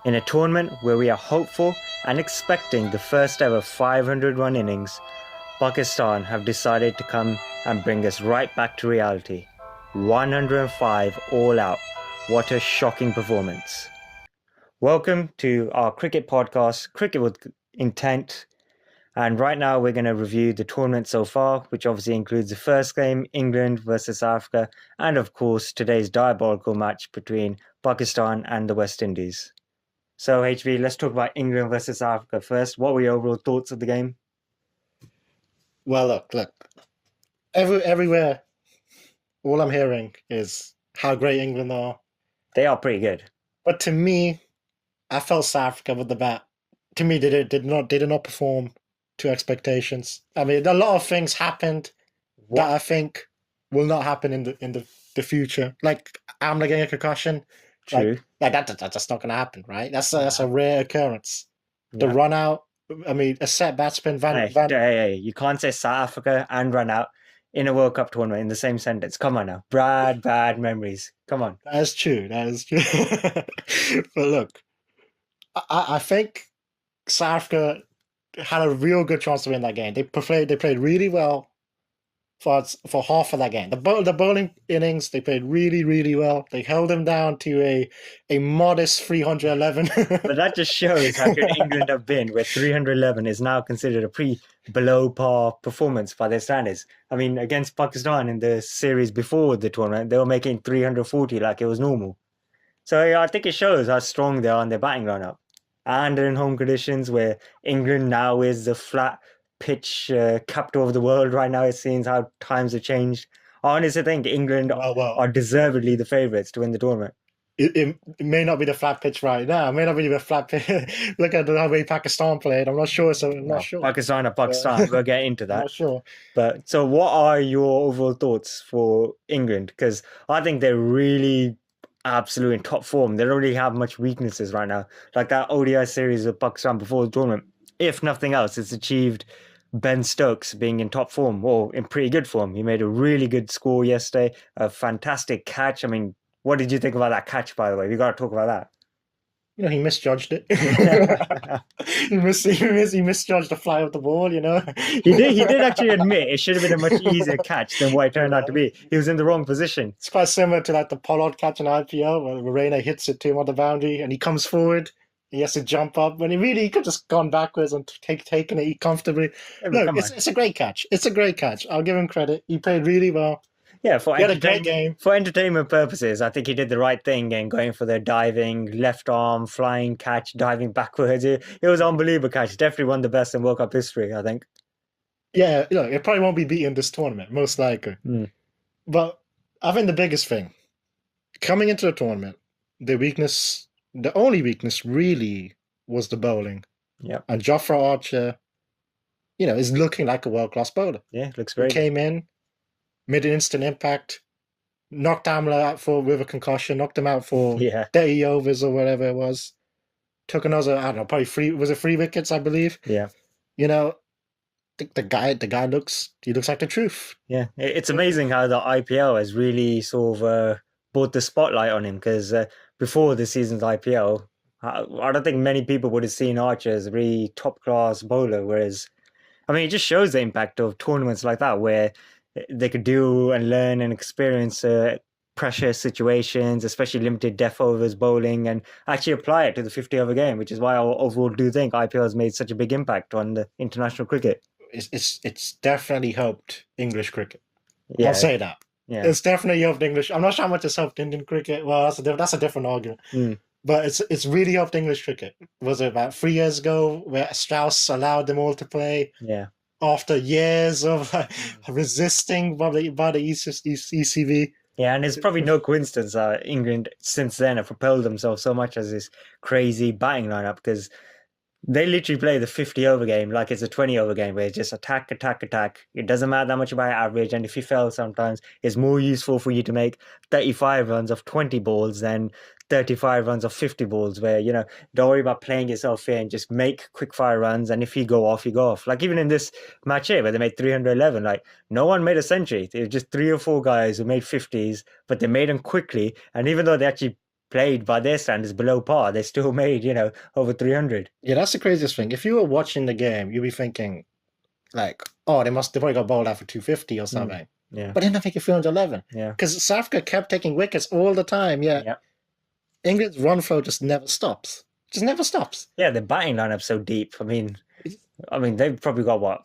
In a tournament where we are hopeful and expecting the first ever 500-run innings, Pakistan have decided to come and bring us right back to reality. 105 all out. What a shocking performance. Welcome to our cricket podcast, Cricket with Intent. And right now we're going to review the tournament so far, which obviously includes the first game, England versus South Africa, and of course today's diabolical match between Pakistan and the West Indies. So HV, let's talk about England versus South Africa first. What were your overall thoughts of the game? Well, look. Everywhere, all I'm hearing is how great England are. They are pretty good. But to me, I felt South Africa with the bat. To me, they did not perform to expectations. I mean, a lot of things happened that I think will not happen in the future. Like Amla getting a concussion. True. That's just not going to happen, right? That's a rare occurrence. The run out. I mean, a set batsman. Hey, you can't say South Africa and run out in a World Cup tournament in the same sentence. Come on now. Bad memories. Come on. That is true. But look, I think South Africa had a real good chance to win that game. They played really well for half of that game. The bowling innings, they played really, really well. They held them down to a modest 311. But that just shows how good England have been, where 311 is now considered a pretty below par performance by their standards. I mean, against Pakistan in the series before the tournament, they were making 340 like it was normal. So yeah, I think it shows how strong they are in their batting lineup. And in home conditions where England now is the flat pitch capital of the world right now, it seems how times have changed. I honestly think England are deservedly the favourites to win the tournament. It may not be the flat pitch right now. It may not be the flat pitch. Look at the way Pakistan played. I'm not sure. Pakistan or Pakistan. We'll get into that. I'm not sure. But so what are your overall thoughts for England? Because I think they're really absolute in top form. They don't really have much weaknesses right now. Like that ODI series of Pakistan before the tournament, if nothing else, it's achieved Ben Stokes being in top form or in pretty good form. He made a really good score yesterday, a fantastic catch. I mean, what did you think about that catch, by the way? We got to talk about that. You know, he misjudged it. he misjudged the fly of the ball, you know. He did actually admit it should have been a much easier catch than what it turned out to be. He was in the wrong position. It's quite similar to like the Pollard catch in IPL where Reina hits it to him on the boundary and he comes forward. He has to jump up when he could just gone backwards and taken it comfortably. Look, it's a great catch. It's a great catch. I'll give him credit. He played really well. Yeah, he had a great game. For entertainment purposes, I think he did the right thing in going for the diving, left arm, flying catch, diving backwards. It was an unbelievable catch. Definitely one of the best in World Cup history, I think. Yeah, it probably won't be beaten this tournament, most likely. But I think the biggest thing, coming into the tournament, the only weakness really was the bowling. Yeah. And Jofra Archer, is looking like a world-class bowler. Yeah, looks great. He came in, made an instant impact, knocked Amla out with a concussion, knocked him out for 30 overs or whatever it was. Took another, I don't know, probably 3 wickets, I believe. Yeah. The guy looks like the truth. Yeah, it's amazing how the IPL has really sort of brought the spotlight on him, because before the season's IPL, I don't think many people would have seen Archer as a really top-class bowler, whereas, I mean, it just shows the impact of tournaments like that, where they could do and learn and experience pressure situations, especially limited death overs bowling, and actually apply it to the 50-over game, which is why I overall do think IPL has made such a big impact on the international cricket. It's definitely helped English cricket. Yeah. I'll say that. Yeah. It's definitely helped English. I'm not sure how much it's helped Indian cricket. Well, that's a different argument. But it's really helped English cricket. Was it about 3 years ago where Strauss allowed them all to play? Yeah. After years of resisting by the ECB. Yeah, and it's probably no coincidence that England since then have propelled themselves so much as this crazy batting lineup, because they literally play the 50-over game like it's a 20-over game where it's just attack. It doesn't matter that much about average, and if you fail sometimes, it's more useful for you to make 35 runs of 20 balls than 35 runs of 50 balls, where, don't worry about playing yourself fair and just make quick-fire runs, and if you go off, you go off. Like even in this match here where they made 311, like no one made a century. It was just 3 or 4 guys who made 50s, but they made them quickly, and even though they actually played by their standards below par, they still made, over 300. Yeah, that's the craziest thing. If you were watching the game, you'd be thinking, like, oh, they probably got bowled out for 250 or something. Yeah. But then I think 311. Yeah. Because South Africa kept taking wickets all the time. Yeah. Yeah. England's run flow just never stops. Just never stops. Yeah, the batting lineup's so deep. I mean, they've probably got what?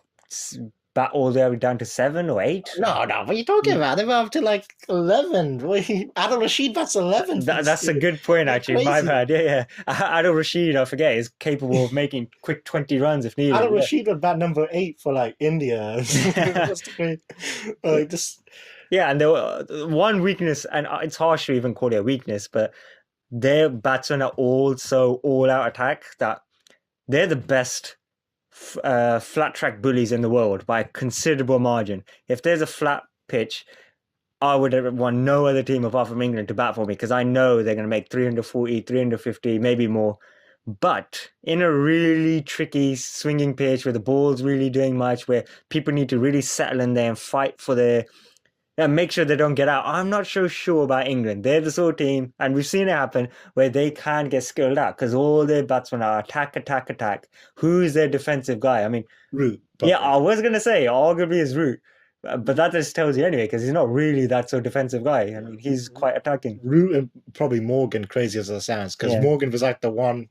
Bat all the way down to 7 or 8? No, what are you talking about? They were up to like 11. Adil Rashid bats 11. That's a good point, That's actually. My crazy. bad. Yeah. Adil Rashid, I forget, is capable of making quick 20 runs if needed. Adil Rashid would bat number 8 for like India. Yeah, and there were one weakness, and it's harsh to even call it a weakness, but their batsmen are also all-out attack. That they're the best flat track bullies in the world by a considerable margin. If there's a flat pitch, I would want no other team apart from England to bat for me because I know they're going to make 340, 350, maybe more. But in a really tricky swinging pitch where the ball's really doing much, where people need to really settle in there and fight for their make sure they don't get out. I'm not so sure about England. They're the sort of team, and we've seen it happen, where they can't get skilled out because all their batsmen are attack, attack, attack. Who's their defensive guy? I mean, Root. Yeah, I was going to say, arguably is Root. But that just tells you anyway, because he's not really that sort of defensive guy. I mean, he's quite attacking. Root and probably Morgan, crazy as it sounds, because Morgan was like the one,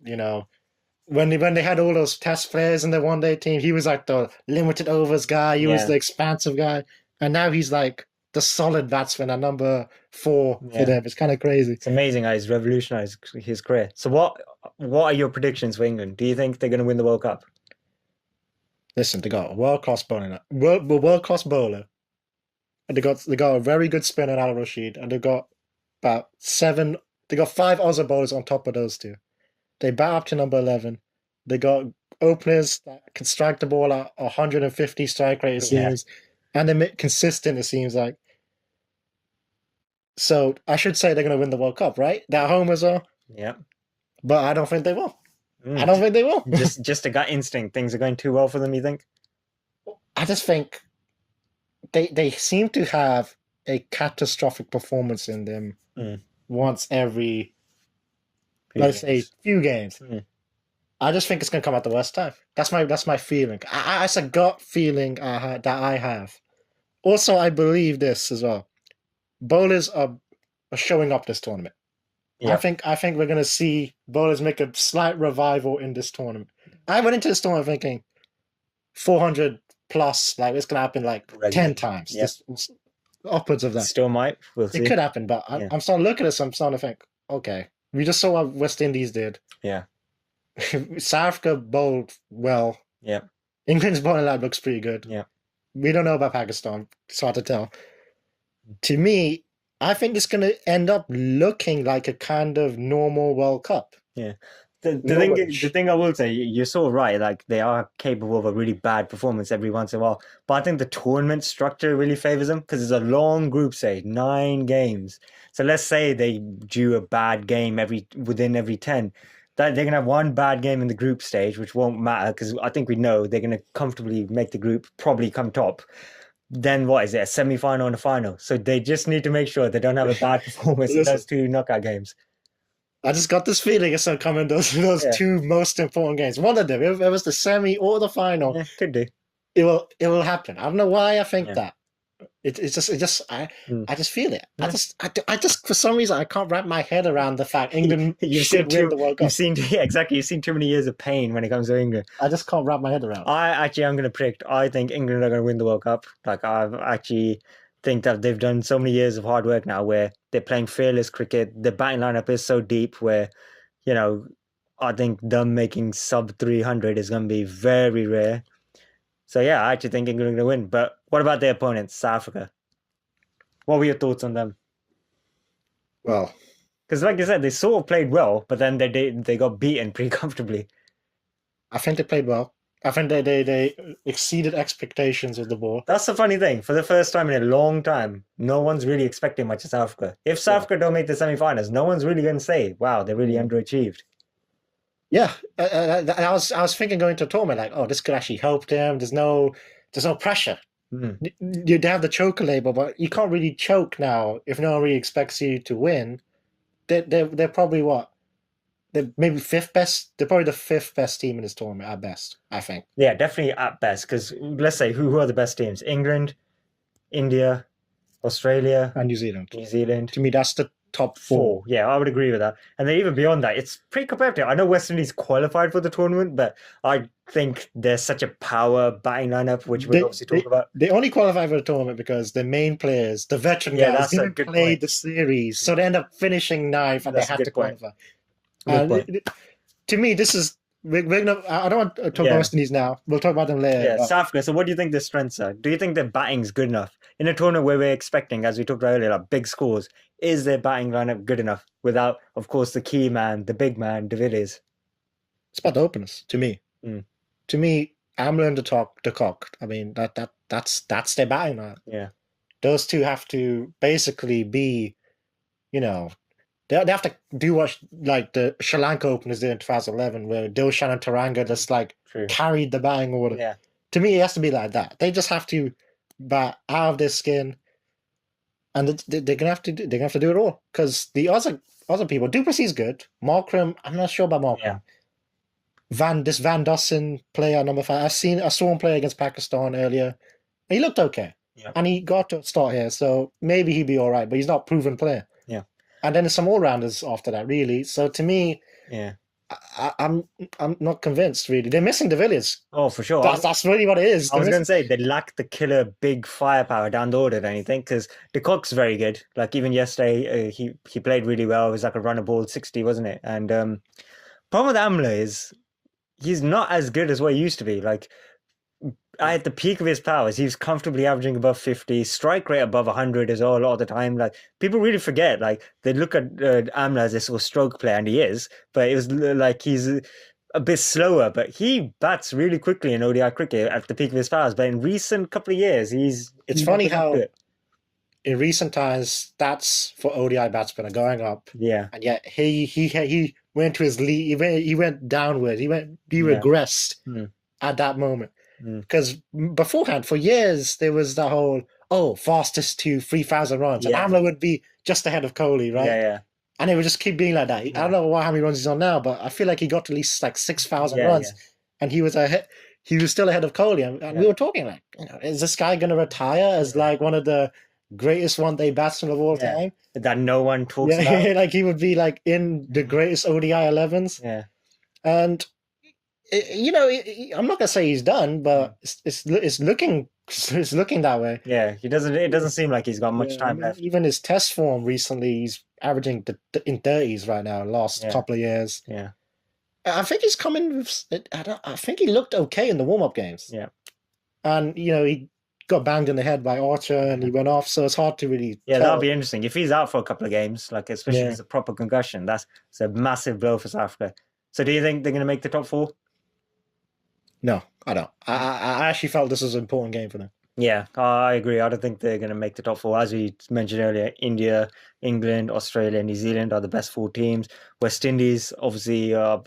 when they had all those test players in the one-day team, he was like the limited overs guy. He was the expansive guy. And now he's like the solid batsman at number 4 for them. It's kind of crazy. It's amazing how he's revolutionized his career. So what are your predictions for England? Do you think they're going to win the World Cup? Listen, they got a world-class bowler. World-class bowler. And they got a very good spinner, Al Rashid, and they've got about 5 Aussie bowlers on top of those two. They bat up to number 11. They got openers that can strike the ball at 150 strike rate, it seems. And they're consistent, it seems like. So I should say they're going to win the World Cup, right? They're at home as well. Yeah. But I don't think they will. I don't think they will. just a gut instinct. Things are going too well for them, you think? I just think they seem to have a catastrophic performance in them once every, let's say, few games. I just think it's going to come at the worst time. That's my feeling. It's a gut feeling that I have. Also, I believe this as well. Bowlers are showing up this tournament. Yeah. I think we're going to see bowlers make a slight revival in this tournament. I went into this tournament thinking 400 plus, like it's going to happen like 10 times. Yep. Just upwards of that. Still might. We'll see. It could happen, but I'm starting to look at this. I'm starting to think, okay, we just saw what West Indies did. Yeah. South Africa bowled well. Yeah. England's bowling lab looks pretty good. Yeah. We don't know about Pakistan. It's hard to tell. To me, I think it's going to end up looking like a kind of normal World Cup. Yeah. The thing I will say, you're so right. Like they are capable of a really bad performance every once in a while. But I think the tournament structure really favors them because it's a long group stage, 9 games. So let's say they do a bad game within every 10. That they're gonna have one bad game in the group stage, which won't matter because I think we know they're gonna comfortably make the group, probably come top. Then what is it? A semi-final and a final. So they just need to make sure they don't have a bad performance in those 2 knockout games. I just got this feeling it's going to come in those 2 most important games. One of them, if it was the semi or the final, could do. It will happen. I don't know why I think that. I just feel it. I just for some reason I can't wrap my head around the fact England should win the World Cup. You've seen too many years of pain when it comes to England. I just can't wrap my head around. I'm going to predict. I think England are going to win the World Cup. Like I actually think that they've done so many years of hard work now, where they're playing fearless cricket. The batting lineup is so deep, where I think them making sub 300 is going to be very rare. So yeah, I actually think England are going to win. But what about their opponents, South Africa? What were your thoughts on them? Well, because like you said, they sort of played well, but then they got beaten pretty comfortably. I think they played well. I think they exceeded expectations with the ball. That's the funny thing. For the first time in a long time, no one's really expecting much of South Africa. If South Africa don't make the semi-finals, no one's really going to say, "Wow, they're really underachieved." Yeah, I was thinking going to a tournament like, oh, this could actually help them. There's no pressure. You have the choker label, but you can't really choke now if no one really expects you to win. they're probably what? They're maybe fifth best. They're probably the fifth best team in this tournament at best, I think. Yeah, definitely at best. Because let's say who are the best teams? England, India, Australia, And New Zealand. New Zealand. To me, that's the top four. Four. Yeah, I would agree with that. And then even beyond that, it's pretty competitive. I know West Indies qualified for the tournament, but I think there's such a power batting lineup, which we'll obviously talk about. They only qualify for the tournament because the main players, the veteran Yeah, guys, that's a didn't good play point. the series, so they end up finishing ninth, and That's a they have good to point. qualify. Good point. To me, this is we're gonna. I don't want to talk Yeah. about West Indies now. We'll talk about them later. Yeah, but- South Africa. So, what do you think their strengths are? Do you think their batting's good enough in a tournament where we're expecting, as we talked about earlier, like big scores? Is their batting lineup good enough without, of course, the key man, the big man, De Villiers? It's about the openers to me. Mm. To me, Amler and de Kock. I mean that's their batting lineup. Yeah, Those two have to basically be, you know, they have to do what like the Sri Lanka openers did in 2011, where Dilshan and Taranga just like true. carried the batting order. Yeah, To me, it has to be like that. They just have to bat out of their skin, and they're gonna have to do it all because the other people. Duplessis is good. Markram, I'm not sure about Markram. Yeah. Van Dussin player number 5. I saw him play against Pakistan earlier. He looked okay, Yeah. and he got to start here, so maybe he'd be all right. But he's not a proven player. Yeah. And then there's some all rounders after that, really. So to me, yeah. I'm not convinced. Really, they're missing De Villiers. Oh, for sure. That's really what it is. I was They're going to say they lack the killer big firepower down the order, don't you think? Because De Kock's very good. Like even yesterday, he played really well. It was like a runner ball 60, wasn't it? And problem with Amler is he's not as good as what he used to be. Like at the peak of his powers, he was comfortably averaging above 50, strike rate above 100 as well a lot of the time. Like people really forget, like they look at Amler as this sort of stroke player, and he is, but it was like he's a bit slower, but he bats really quickly in ODI cricket at the peak of his powers. But in recent couple of years, It's he's funny not been up how to it. in recent times stats for ODI batsmen are going up, Yeah, and yet he went to his lead. He went downward. He Yeah. regressed Mm. at that moment. Mm. Because beforehand, for years, there was the whole fastest to 3,000 runs, Yeah. and Amler would be just ahead of Kohli, right? yeah. And it would just keep being like that. I don't know how many runs he's on now, but I feel like he got to at least like 6,000 Yeah, runs, and he was ahead. He was still ahead of Kohli, and Yeah. we were talking like, is this guy going to retire as like one of the greatest one-day batsmen of all Yeah. time? That no one talks Yeah, about. like he would be like in the greatest ODI 11s, Yeah, and I'm not gonna say he's done, but it's looking that way. yeah. He doesn't. It doesn't seem like he's got much Yeah, I time mean, left. even his test form recently, he's averaging in 30s right now. Last Yeah. couple of years, Yeah, I think he's coming with. I think he looked okay in the warm-up games. Yeah. And he got banged in the head by Archer, and he went off. So it's hard to really. yeah. tell. That'll be interesting if he's out for a couple of games, like especially if Yeah. it's a proper concussion. It's a massive blow for South Africa. So, do you think they're going to make the top 4? No, I don't. I actually felt this was an important game for them. Yeah, I agree. I don't think they're going to make the top 4. As we mentioned earlier, India, England, Australia, New Zealand are the best 4 teams. West Indies, obviously, have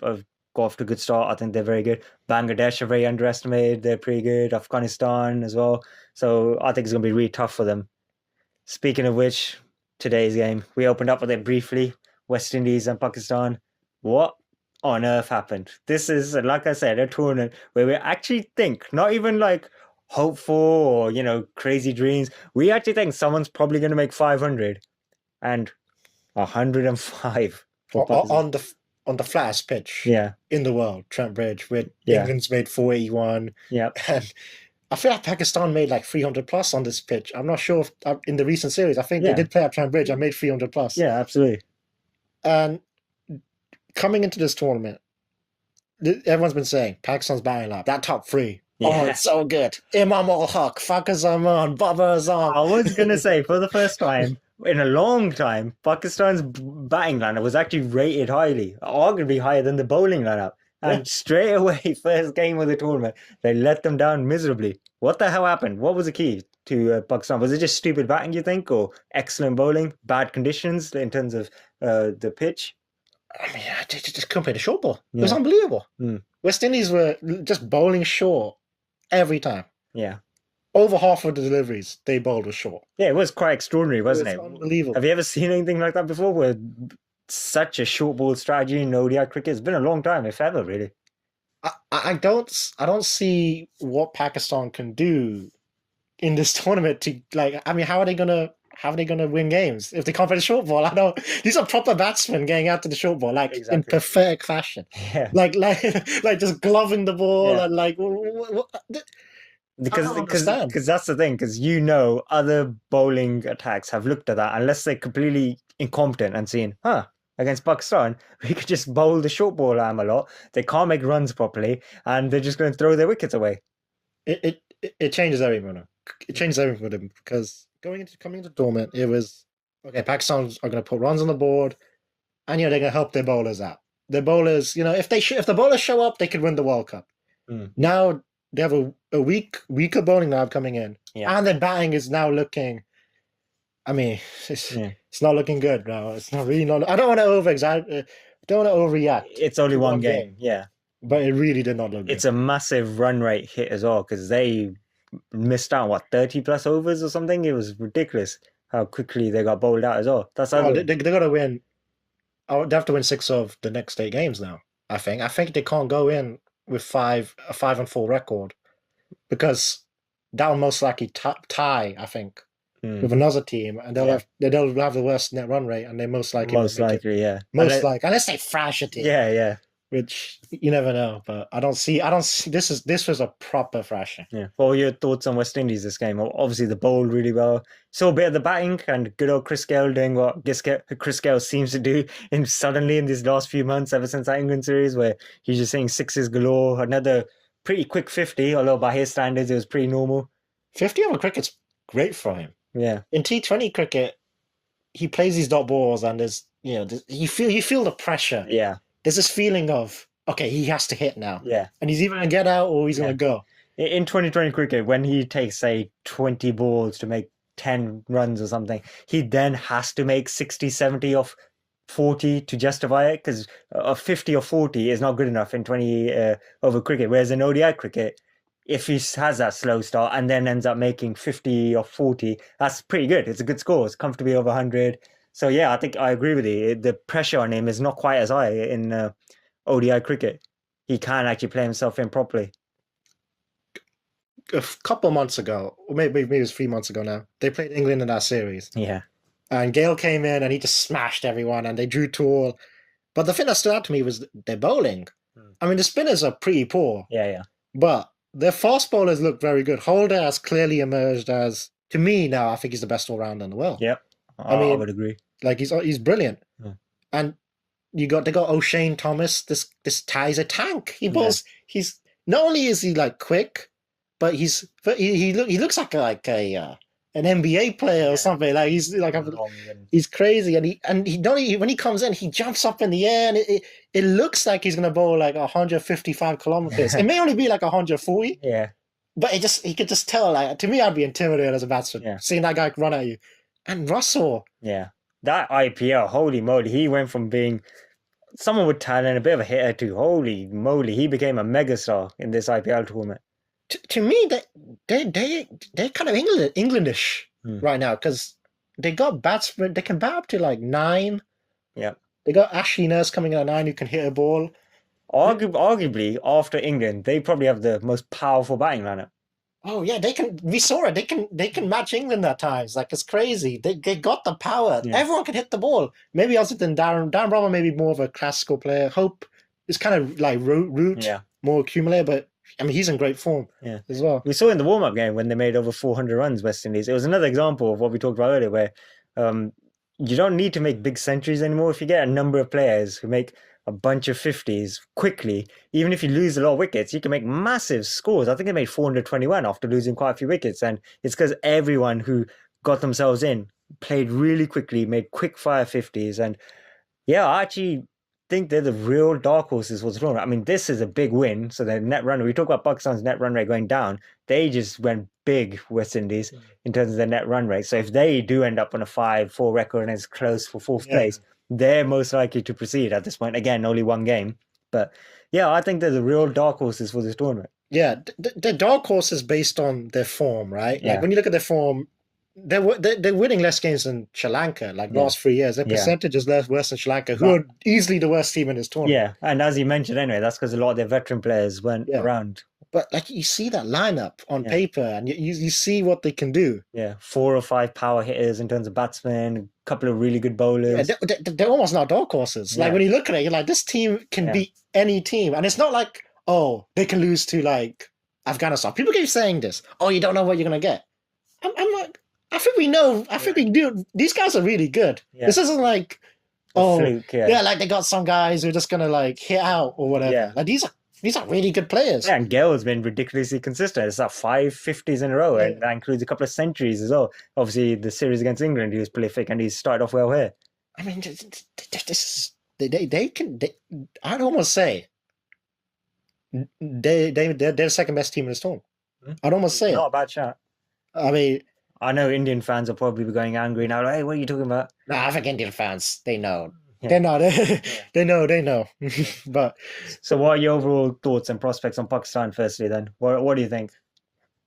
got off to a good start. I think they're very good. Bangladesh are very underestimated. They're pretty good. Afghanistan as well. So I think it's going to be really tough for them. Speaking of which, today's game, we opened up with it briefly. West Indies and Pakistan. What on earth happened? This is, like I said, a tournament where we actually think, not even like hopeful or crazy dreams, we actually think someone's probably going to make 500 and 105 for Pakistan. On the flattest pitch Yeah, in the world, Trent Bridge, where Yeah. England's made 481, yeah, and I feel like Pakistan made like 300 plus on this pitch. I'm not sure if in the recent series, I think Yeah. they did play at Trent Bridge and made 300 plus. yeah, absolutely. And coming into this tournament, everyone's been saying Pakistan's batting lineup, that top 3. Oh, Yeah. it's so good. Imam ul Haq, Fakhar Zaman, Babar Azam. I was going to say, for the first time in a long time, Pakistan's batting lineup was actually rated highly, arguably higher than the bowling lineup. And straight away, first game of the tournament, they let them down miserably. What the hell happened? What was the key to Pakistan? Was it just stupid batting, you think, or excellent bowling, bad conditions in terms of the pitch? I mean, I just couldn't play the short ball. It was Yeah. unbelievable. Mm. West Indies were just bowling short every time. Yeah. Over half of the deliveries they bowled was short. Yeah, it was quite extraordinary, wasn't It it? was unbelievable. Have you ever seen anything like that before, where such a short ball strategy in ODI cricket. It's been a long time, if ever, really. I don't see what Pakistan can do in this tournament to like. I mean, how are they gonna win games if they can't play the short ball? I don't. These are proper batsmen getting out to the short ball like in Exactly. pathetic fashion, Yeah. like like just gloving the ball Yeah. and like. Because I don't understand. that's the thing, because other bowling attacks have looked at that, unless they're completely incompetent and seen, against Pakistan, we could just bowl the short ball at them a lot. They can't make runs properly, and they're just going to throw their wickets away. It changes everything. It changes everything for them because coming into tournament, it was okay. Pakistan are going to put runs on the board, and they're going to help their bowlers out. Their bowlers, if the bowlers show up, they could win the World Cup. Now they have a weaker bowling lab coming in, and their batting is now looking. I mean, it's not looking good now. It's not really not. I don't want to overreact. It's only one game, but it really did not look good. It's a massive run rate hit as well because they missed out 30 plus overs or something. It was ridiculous how quickly they got bowled out as well. That's how they got to win. They have to win 6 of the next 8 games now. I think they can't go in with a 5-4 record because that will most likely tie. I think with another team, and they'll have the worst net run rate, and they most likely unless they thrash a team. Which you never know, but I don't see. This was a proper thrashing. Yeah. What were your thoughts on West Indies this game? Obviously, they bowled really well. Saw a bit of the batting and good old Chris Gale doing what Chris Gale seems to do suddenly in these last few months, ever since that England series, where he's just saying sixes galore. Another pretty quick 50, although by his standards, it was pretty normal. 50 over cricket's great for him. Yeah. In T20 cricket, he plays these dot balls, and there's you feel the pressure. Yeah. There's this feeling of, okay, he has to hit now. Yeah. And he's either going to get out or he's going to go. In 2020 cricket, when he takes, say, 20 balls to make 10 runs or something, he then has to make 60, 70 off 40 to justify it, because a 50 or 40 is not good enough in 20 over cricket. Whereas in ODI cricket, if he has that slow start and then ends up making 50 or 40, that's pretty good. It's a good score. It's comfortably over 100. So, yeah, I think I agree with you. The pressure on him is not quite as high in ODI cricket. He can actually play himself in properly. A couple months ago, or maybe it was 3 months ago now, they played England in that series. Yeah. And Gale came in and he just smashed everyone and they drew 2 all. But the thing that stood out to me was their bowling. I mean, the spinners are pretty poor. Yeah. But their fast bowlers look very good. Holder has clearly emerged as, to me now, I think he's the best all-rounder in the world. Yep. I would agree. Like he's brilliant. Yeah. And they got O'Shane Thomas. This guy's a tank. He bowls. Yeah. He's not only is he like quick, but he looks like an NBA player or something. Like he's crazy, and he when he comes in, he jumps up in the air, and it looks like he's gonna bowl like 155 kilometers. It may only be like 140. Yeah. But he could just tell. Like, to me, I'd be intimidated as a batsman seeing that guy run at you. And Russell. Yeah. That IPL, holy moly, he went from being someone with talent, a bit of a hitter, to holy moly, he became a megastar in this IPL tournament. To me, they're kind of Englandish right now, because they got batsmen. They can bat up to like 9. Yeah. They got Ashley Nurse coming in at 9 who can hit a ball. Arguably, after England, they probably have the most powerful batting lineup. Oh yeah, they can. We saw it. They can match England at times. Like, it's crazy. They got the power. Yeah. Everyone can hit the ball. Maybe other than Darren Bravo, maybe more of a classical player. Hope is kind of like root, more accumulator. But I mean, he's in great form as well. We saw in the warm-up game when they made over 400 runs, West Indies. It was another example of what we talked about earlier, where you don't need to make big centuries anymore. If you get a number of players who make a bunch of 50s quickly, even if you lose a lot of wickets, you can make massive scores. I think they made 421 after losing quite a few wickets, and it's because everyone who got themselves in played really quickly, made quick fire 50s, and I actually think they're the real dark horses for the tournament. I mean, this is a big win, so their net run, we talk about Pakistan's net run rate going down, they just went big, West Indies, in terms of their net run rate. So if they do end up on a 5-4 record and it's close for 4th place, they're most likely to proceed at this point. Again, only 1 game. But I think they're the real dark horses for this tournament. Yeah, the dark horses based on their form, right? Like when you look at their form, they're winning less games than Sri Lanka. Like Yeah. last 3 years, their Yeah. percentage is worse than Sri Lanka, who But- are easily the worst team in this tournament. Yeah, and as you mentioned anyway, that's because a lot of their veteran players weren't Yeah. around. But like you see that lineup on Yeah. paper, and you see what they can do. Yeah, 4 or 5 power hitters in terms of batsmen, a couple of really good Yeah, bowlers. they're almost not dark horses. Like Yeah. when you look at it, you're like, this team can Yeah. beat any team, and it's not like, oh, they can lose to like Afghanistan. People keep saying this. Oh, you don't know what you're gonna get. I'm like, I think we know. I think we do. These guys are really good. Yeah. This isn't like, A oh, fluke, yeah, like they got some guys who are just gonna like hit out or whatever. Yeah. Like these are really good players. Yeah, and Gale's been ridiculously consistent. It's like 5 50s in a row, and Yeah. that includes a couple of centuries as well. Obviously, the series against England, he was prolific, and he started off well here. I mean, they can. I'd almost say they're the second best team in this tournament. Hmm? I'd almost say Not it. a bad shot. I mean, I know Indian fans will probably be going angry now. Like, hey, what are you talking about? nah, I think Indian fans they know. Yeah. They know. They know. But So, what are your overall thoughts and prospects on Pakistan? Firstly, then, what do you think?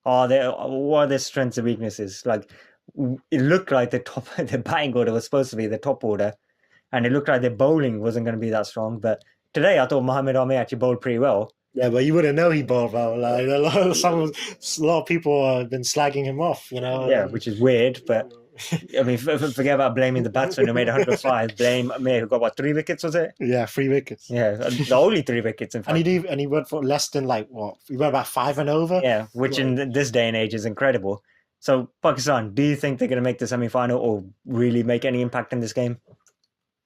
What are their strengths and weaknesses? Like, it looked like the batting order was supposed to be the top order, and it looked like their bowling wasn't going to be that strong. But today, I thought Mohammad Ami actually bowled pretty well. yeah, but you wouldn't know he bowled well. Like a lot of people have been slagging him off. You know. Yeah, which is weird, but I mean, forget about blaming the batsman who made 105. Blame Amir, who got 3 wickets, was it? Yeah, 3 wickets. Yeah, the only 3 wickets, in fact. And he went for less than like what? He went about 5 and over. Yeah, which in this day and age is incredible. So, Pakistan, do you think they're going to make the semi-final or really make any impact in this game,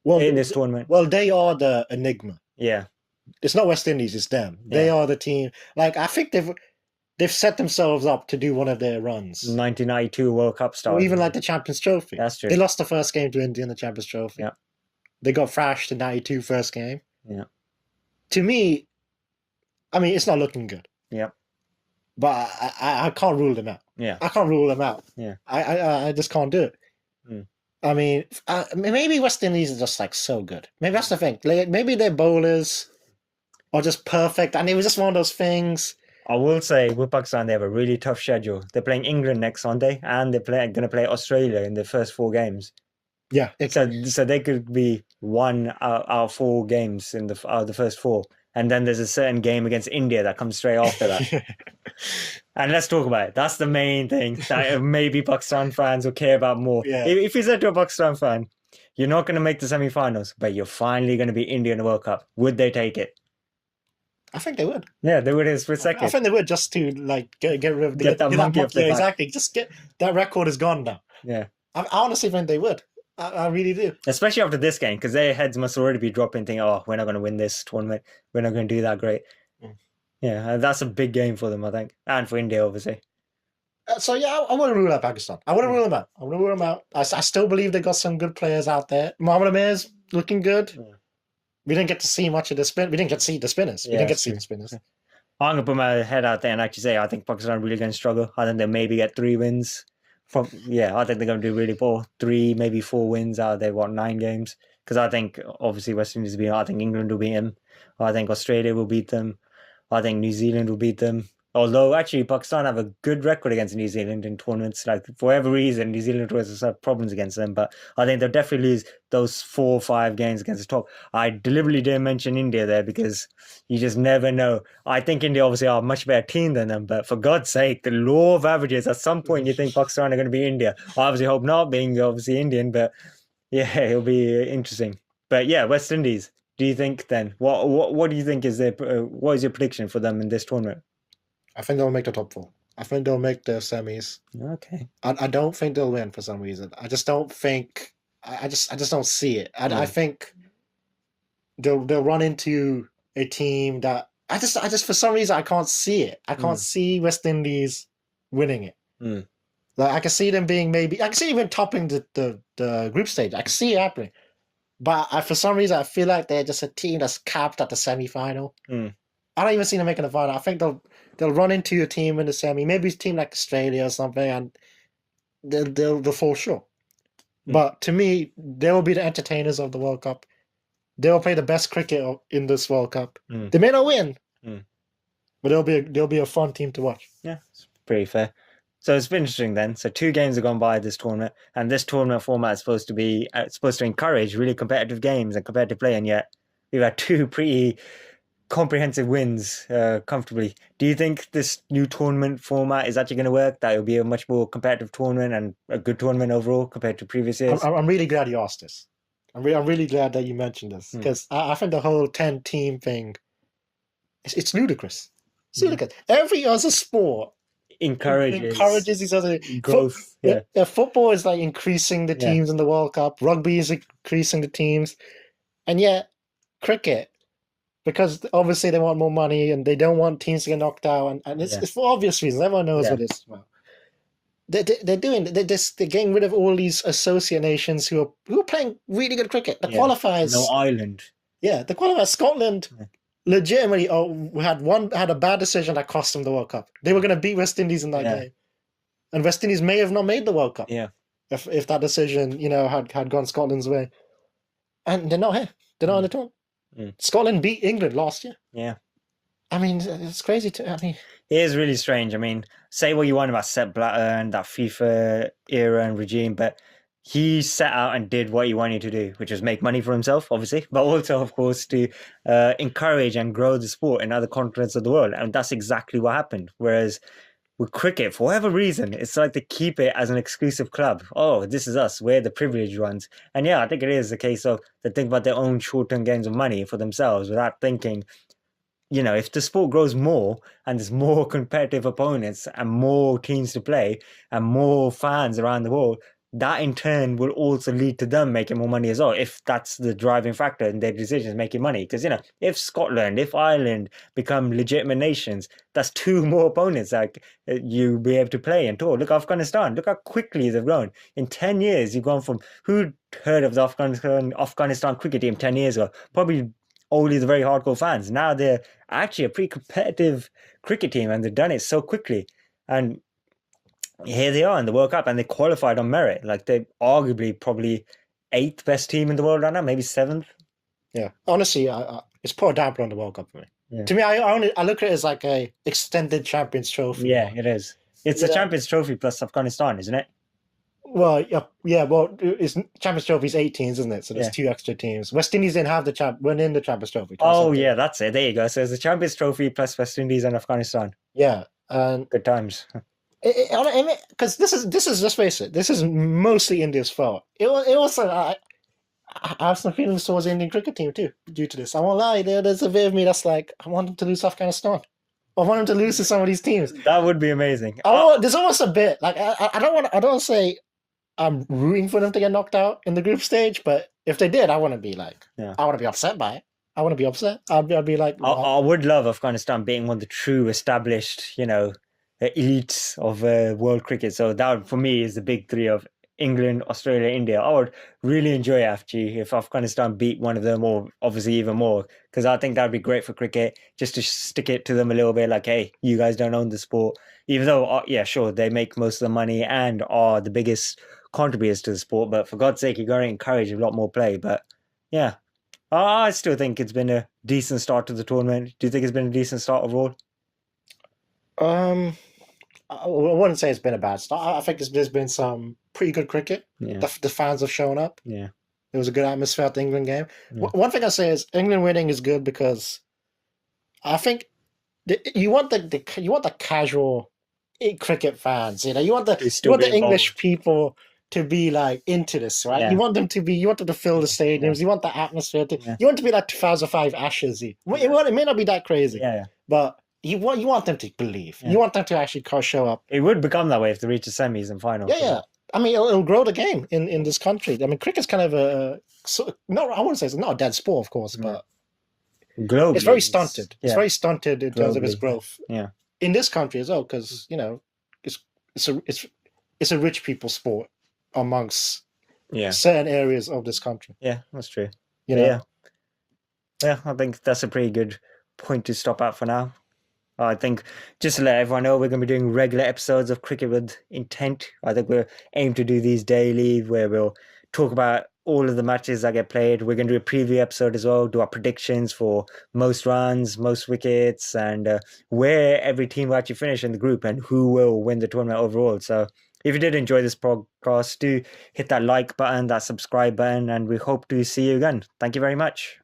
Well, in this tournament? well, they are the enigma. Yeah, It's not West Indies, it's them. They Yeah. are the team. Like I think they've set themselves up to do one of their runs. 1992 World Cup style. Or even like the Champions Trophy. That's true. They lost the first game to India in the Champions Trophy. Yeah. They got thrashed in 92 first game. Yeah. To me, I mean, it's not looking good. Yeah. But I can't rule them out. Yeah. I can't rule them out. Yeah. I just can't do it. Mm. I mean, maybe West Indies are just like so good. Maybe that's the thing. Like, maybe their bowlers are just perfect, and it was just one of those things. I will say with Pakistan, they have a really tough schedule. They're playing England next Sunday, and they're going to play Australia in their first 4 games. Yeah, So they could be 1 out of 4 games in the first 4, and then there's a certain game against India that comes straight after that. And let's talk about it. That's the main thing that maybe Pakistan fans will care about more. Yeah. If you said to a Pakistan fan, "You're not going to make the semi-finals, but you're finally going to be India in the World Cup," would they take it? I think they would. Yeah, they would for a I second. think they would just to like get rid of Get that monkey off their yeah, back. exactly. Just get that record is gone now. Yeah. I honestly think they would. I really do. Especially after this game, because their heads must already be dropping, thinking, "Oh, we're not going to win this tournament. We're not going to do that great." Mm. Yeah, and that's a big game for them, I think, and for India, obviously. So yeah, I wouldn't rule out Pakistan. I wouldn't rule them out. I wouldn't rule them out. I still believe they got some good players out there. Mohammad Amir's looking good. Yeah. We didn't get to see much of the spin. We didn't get to see the spinners. We Yeah, didn't get to that's see true. the spinners. I'm going to put my head out there and actually say I think Pakistan are really going to struggle. I think they'll maybe get 3 wins. I think they're going to do really poor. 3, maybe 4 wins out of their, 9 games? Because I think, obviously, West Indies will beat them. I think England will beat them. I think Australia will beat them. I think New Zealand will beat them. Although, actually, Pakistan have a good record against New Zealand in tournaments. Like, for whatever reason, New Zealand always have problems against them. But I think they'll definitely lose those 4 or 5 games against the top. I deliberately didn't mention India there because you just never know. I think India obviously are a much better team than them. But for God's sake, the law of averages, at some point you think Pakistan are going to be India. I obviously hope not, being obviously Indian. But yeah, it'll be interesting. But yeah, West Indies. Do you think then? What do you think is what is your prediction for them in this tournament? I think they'll make the top 4. I think they'll make the semis. Okay. I don't think they'll win for some reason. I just don't think. I just don't see it. I Yeah. think they'll run into a team that I just for some reason I can't see it. I can't see West Indies winning it. Mm. Like I can see them being maybe. I can see even topping the group stage. I can see it happening. But for some reason I feel like they're just a team that's capped at the semi-final. Mm. I don't even see them making the final. I think they'll run into a team in the semi, maybe a team like Australia or something, and they'll fall short. Mm. But to me, they will be the entertainers of the World Cup. They will play the best cricket in this World Cup. Mm. They may not win, Mm. but they'll be a fun team to watch. Yeah, it's pretty fair. So it's been interesting then. So 2 games have gone by this tournament, and this tournament format is supposed to be supposed to encourage really competitive games and competitive play, and yet we've had 2 pretty comprehensive wins comfortably. Do you think this new tournament format is actually going to work? That it'll be a much more competitive tournament and a good tournament overall compared to previous years? I'm really glad you asked this. I'm really glad that you mentioned this because I think the whole 10-team thing, it's ludicrous. It's ludicrous. Every other sport encourages these other growth. Football is like increasing the teams in the World Cup. Rugby is increasing the teams, and yet cricket, because obviously they want more money and they don't want teams to get knocked out, and it's for obvious reasons. Everyone knows what it's about. They're getting rid of all these associate nations who are playing really good cricket. The qualifiers. No Ireland. Yeah, the qualifiers. Scotland. Legitimately, had a bad decision that cost them the World Cup. They were going to beat West Indies in that game, and West Indies may have not made the World Cup. Yeah, if that decision, had gone Scotland's way, and they're not here. They're not on the tour. Scotland beat England last year. Yeah, I mean, it's crazy. It is really strange. I mean, say what you want about Sepp Blatter and that FIFA era and regime, but he set out and did what he wanted to do, which was make money for himself, obviously, but also, of course, to encourage and grow the sport in other continents of the world. And that's exactly what happened. Whereas with cricket, for whatever reason, it's like they keep it as an exclusive club. Oh, this is us. We're the privileged ones. And yeah, I think it is a case of they think about their own short-term gains of money for themselves without thinking, if the sport grows more and there's more competitive opponents and more teams to play and more fans around the world, that in turn will also lead to them making more money as well, if that's the driving factor in their decisions making money. Because, if Scotland, if Ireland become legitimate nations, that's 2 more opponents that you'll be able to play and tour. Look at Afghanistan. Look how quickly they've grown. In 10 years, you've gone from, who'd heard of the Afghanistan cricket team 10 years ago? Probably only the very hardcore fans. Now they're actually a pretty competitive cricket team, and they've done it so quickly. And here they are in the World Cup, and they qualified on merit. Like, they're arguably probably 8th best team in the world right now, maybe 7th. Yeah, honestly, it's put a damper on the World Cup for me. Yeah. To me, I look at it as like a extended Champions Trophy. Yeah, it is. It's a Champions Trophy plus Afghanistan, isn't it? Well, yeah. Well, it's Champions Trophy's 8 teams, isn't it? So there's 2 extra teams. West Indies didn't have weren't in the Champions Trophy. Oh, yeah, that's it. There you go. So it's the Champions Trophy plus West Indies and Afghanistan. Yeah, good times. Because this is just face it, this is mostly India's fault. It also I have some feelings towards the Indian cricket team too due to this. I won't lie, there's a bit of me that's like, I want them to lose Afghanistan. I want them to lose to some of these teams. That would be amazing. There's almost a bit like I don't say I'm rooting for them to get knocked out in the group stage, but if they did, I want to be like, I want to be upset by it. I want to be upset. I'd be like, I would love Afghanistan being one of the true established, elites of world cricket. So that, for me, is the big 3 of England, Australia, India. I would really enjoy FG if Afghanistan beat one of them, or obviously even more, because I think that would be great for cricket, just to stick it to them a little bit, like, hey, you guys don't own the sport. Even though, sure, they make most of the money and are the biggest contributors to the sport, but for God's sake, you're going to encourage a lot more play. But yeah, I still think it's been a decent start to the tournament. Do you think it's been a decent start overall? I wouldn't say it's been a bad start. I think there's been some pretty good cricket. Yeah. The fans have shown up. Yeah, it was a good atmosphere at the England game. Yeah. One thing I say is England winning is good because I think you want the casual cricket fans. You want the English people to be like into this, right? Yeah. You want them to fill the stadiums. Yeah. You want the atmosphere you want to be like 2005 Ashes. It may not be that crazy. Yeah. But you want them to believe. Yeah. You want them to actually show up. It would become that way if they reach the semis and finals. Yeah. I mean, it'll grow the game in this country. I mean, cricket's kind of I wouldn't say it's not a dead sport, of course, but globally, it's very stunted. It's very stunted in terms of its growth. Yeah. In this country as well, because it's a rich people's sport amongst certain areas of this country. Yeah, that's true. Yeah, I think that's a pretty good point to stop at for now. I think just to let everyone know, we're going to be doing regular episodes of Cricket with Intent. I think we're aiming to do these daily, where we'll talk about all of the matches that get played. We're going to do a preview episode as well, do our predictions for most runs, most wickets, and where every team will actually finish in the group and who will win the tournament overall. So if you did enjoy this podcast, do hit that like button, that subscribe button, and we hope to see you again. Thank you very much.